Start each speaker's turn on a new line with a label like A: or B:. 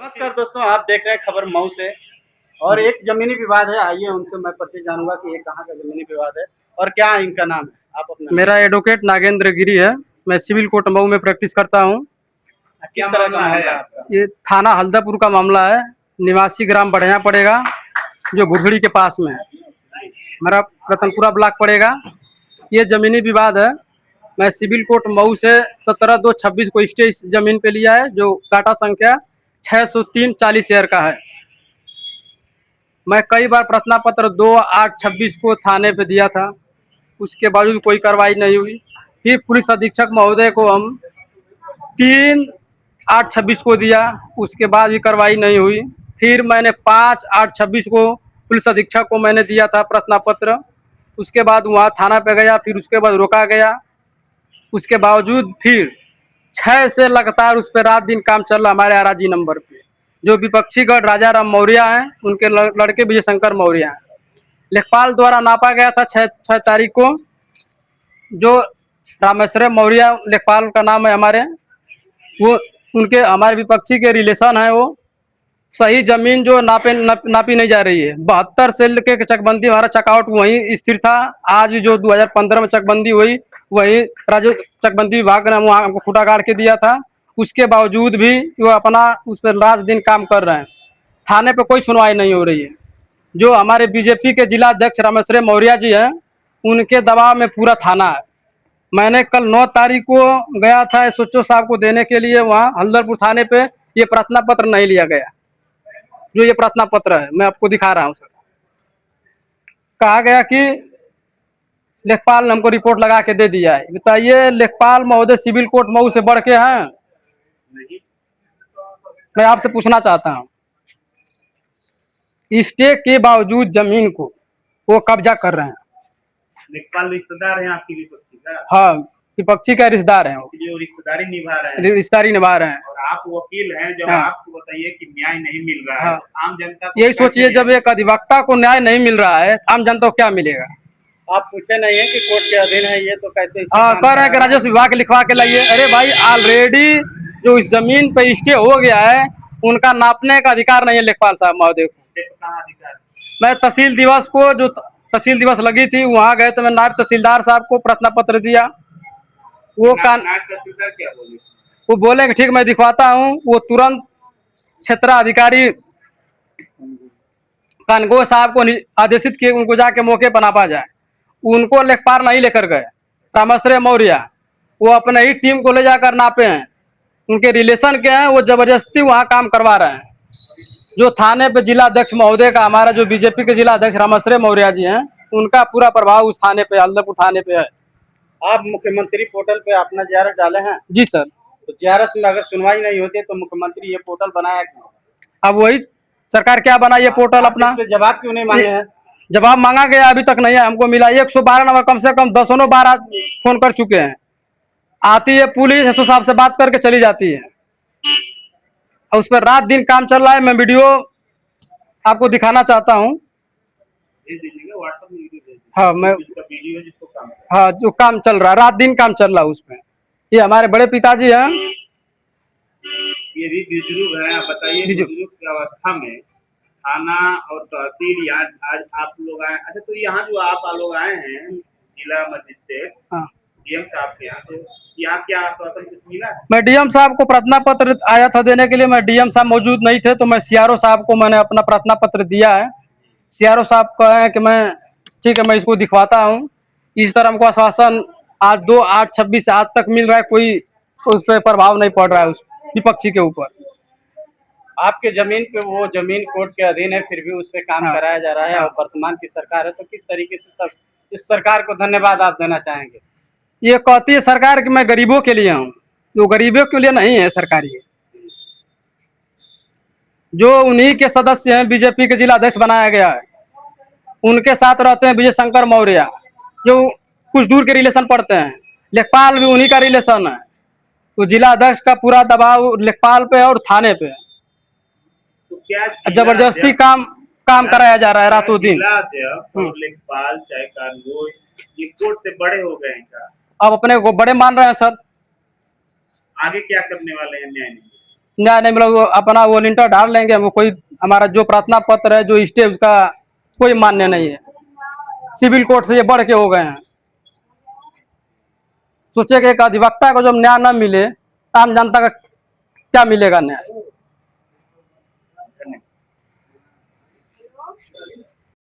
A: नमस्कार दोस्तों, आप देख रहे हैं खबर मऊ से। और एक जमीनी विवाद है, आइए उनसे मैं परिचय जानूंगा कि ये कहाँ का जमीनी विवाद है और क्या इनका नाम है। आप अपना
B: मेरा एडवोकेट नागेंद्र गिरी है। मैं सिविल कोर्ट मऊ में प्रैक्टिस करता हूँ।
A: किस तरह का मामला है आपका?
B: ये थाना हल्दापुर का मामला है। निवासी ग्राम बढ़िया पड़ेगा, जो घुड़सड़ी के पास में है। मेरा रतनपुरा ब्लॉक पड़ेगा। ये जमीनी विवाद है। मैं सिविल कोर्ट मऊ से 17/2/26 को स्टे इस जमीन पे लिया है, जो काटा संख्या 603/40 का है। मैं कई बार प्रार्थना पत्र 2/8/26 को थाने पे दिया था, उसके बावजूद कोई कार्रवाई नहीं हुई। फिर पुलिस अधीक्षक महोदय को हम 3/8/26 को दिया, उसके बाद भी कार्रवाई नहीं हुई। फिर मैंने 5/8/26 को पुलिस अधीक्षक को मैंने दिया था प्रार्थना पत्र। उसके बाद वहाँ थाना पे गया, फिर उसके बाद रोका गया। उसके बावजूद फिर 6 से लगातार उस पर रात दिन काम चल रहा हमारे आराजी नंबर पे। जो विपक्षी गढ़ राजा राम मौर्य हैं, उनके लड़के विजय शंकर मौर्य हैं। लेखपाल द्वारा नापा गया था 6 तारीख को। जो रामेश्वर मौर्य लेखपाल का नाम है हमारे, वो उनके हमारे विपक्षी के रिलेशन है। वो सही जमीन जो नापी नहीं जा रही है। 72 से लेके चकबंदी हमारा चकआउट वहीं स्थिर था। आज भी जो 2015 में चकबंदी हुई, वही राज्य चकबंदी विभाग ने वहाँ हमको खूटा गाड़ के दिया था। उसके बावजूद भी वो अपना उस पर रात दिन काम कर रहे हैं। थाने पे कोई सुनवाई नहीं हो रही है। जो हमारे बीजेपी के जिला अध्यक्ष रामेश्वर मौर्य जी हैं, उनके दबाव में पूरा थाना है। मैंने कल 9 तारीख को गया था एसओ साहब को देने के लिए, वहाँ हल्दरपुर थाने पे ये प्रार्थना पत्र नहीं लिया गया। जो ये प्रार्थना पत्र है, मैं आपको दिखा रहा हूँ सर। कहा गया कि लेखपाल ने हमको रिपोर्ट लगा के दे दिया है। बताइए, लेखपाल महोदय सिविल कोर्ट मऊ से बढ़ के हैं? मैं आपसे पूछना चाहता हूँ, स्टे के बावजूद जमीन को वो कब्जा कर रहे हैं।
A: लेखपाल रिश्तेदार हैं आपकी विपक्षी का?
B: हाँ, विपक्षी का रिश्तेदार है।
A: जो रिश्तेदारी निभा रहे हैं।
B: रिश्तेदारी निभा रहे हैं।
A: और आप वकील हैं, जब
B: हाँ।
A: आपको बताइए कि न्याय नहीं मिल रहा
B: हाँ।
A: है, आम जनता को
B: यही सोचिए, जब एक अधिवक्ता को न्याय नहीं मिल रहा है, आम जनता को क्या मिलेगा?
A: आप पूछे नहीं है कि कोर्ट के अधीन है ये, तो कैसे
B: कह रहे हैं कि राजस्व विभाग लिखवा के लाइए। अरे भाई, ऑलरेडी जो इस जमीन पे स्टे हो गया है, उनका नापने का अधिकार नहीं है लेखपाल साहब महोदय को। मैं तहसील दिवस को, जो तहसील दिवस लगी थी, वहाँ गए तो मैं नायब तहसीलदार साहब को प्रार्थना पत्र दिया। वो वो बोले कि ठीक, मैं दिखवाता हूँ। वो तुरंत क्षेत्राधिकारी कानगो साहब को आदेशित किए उनको जाके मौके पर नापा जाए। उनको लेखपाल नहीं लेकर गए, रामेश्वर मौर्य वो अपने ही टीम को ले जाकर नापे हैं। उनके रिलेशन के हैं, वो जबरदस्ती वहाँ काम करवा रहे हैं। जो थाने पे जिला अध्यक्ष महोदय का, हमारा जो बीजेपी के जिला अध्यक्ष रामेश्वर मौर्य जी हैं, उनका पूरा प्रभाव उस थाने पे, हल्दरपुर थाने पे है।
A: आप मुख्यमंत्री पोर्टल पे अपना जियारत डाले हैं?
B: जी सर।
A: तो जियारत में अगर सुनवाई नहीं होती तो मुख्यमंत्री ये पोर्टल बनाया क्यों?
B: अब वही सरकार क्या बना, ये पोर्टल अपना
A: जवाब क्यों नहीं मांगे हैं?
B: जवाब मांगा गया, अभी तक नहीं है हमको मिला। 112 नंबर कम से कम 10 बार फोन कर चुके हैं। आती है पुलिस, एसओ साहब से बात करके चली जाती है, और उस पर रात दिन काम चल रहा है। मैं वीडियो आपको दिखाना चाहता हूँ। हाँ, मैं हाँ, जो काम चल रहा है, रात दिन काम चल रहा है उसमें। ये हमारे बड़े पिताजी हैं।
A: ये भी बुजुर्ग हैं। आप बताइए, बुजुर्ग की अवस्था में थाना और तहसील, यहाँ आज आप लोग आए। अच्छा, तो यहाँ जो आप लोग आए हैं, जिला मजिस्ट्रेट डीएम साहब के यहाँ, तो यहाँ क्या आश्वासन कुछ मिला? मैं
B: डीएम साहब को प्रार्थना पत्र आया था देने के लिए। मैं डीएम साहब मौजूद नहीं थे, तो मैं सीआरओ साहब को मैंने अपना प्रार्थना पत्र दिया है। सीआरओ साहब कहे कि मैं ठीक है, मैं इसको दिखवाता हूँ। इस तरह हमको आश्वासन आज 2/8/26 आज तक मिल रहा है। कोई उस पर प्रभाव नहीं पड़ रहा है उस विपक्षी के ऊपर।
A: आपके जमीन पे, वो जमीन कोर्ट के अधीन है, फिर भी उस पर काम कराया जा रहा है। और वर्तमान की सरकार है, तो किस तरीके से इस सरकार को धन्यवाद आप देना चाहेंगे?
B: ये कहती है सरकार कि मैं गरीबों के लिए हूँ, वो गरीबों के लिए नहीं है सरकार। ये जो उन्हीं के सदस्य हैं, बीजेपी के जिला अध्यक्ष बनाया गया है, उनके साथ रहते हैं विजय शंकर मौर्य, जो कुछ दूर के रिलेशन पड़ते हैं। लेखपाल भी उन्हीं का रिलेशन है। तो जिला अध्यक्ष का पूरा दबाव लेखपाल पे और थाने पे,
A: तो क्या
B: जबरदस्ती काम कराया जा रहा है रातों दिन।
A: लेखपाल चाहे कानून, ये कोर्ट से बड़े हो गए हैं क्या?
B: अब अपने को बड़े मान रहे हैं सर।
A: आगे क्या करने वाले हैं न्याय?
B: न्याय नहीं मिला वो अपना वॉलंटियर डाल लेंगे, हमको कोई हमारा जो प्रार्थना पत्र है जो स्टे उसका कोई मान्य नहीं है। सिविल कोर्ट से ये बढ़ के हो गए हैं। सोचे कि एक अधिवक्ता को जब न्याय न मिले, आम जनता का क्या मिलेगा न्याय।
A: धन्यवाद।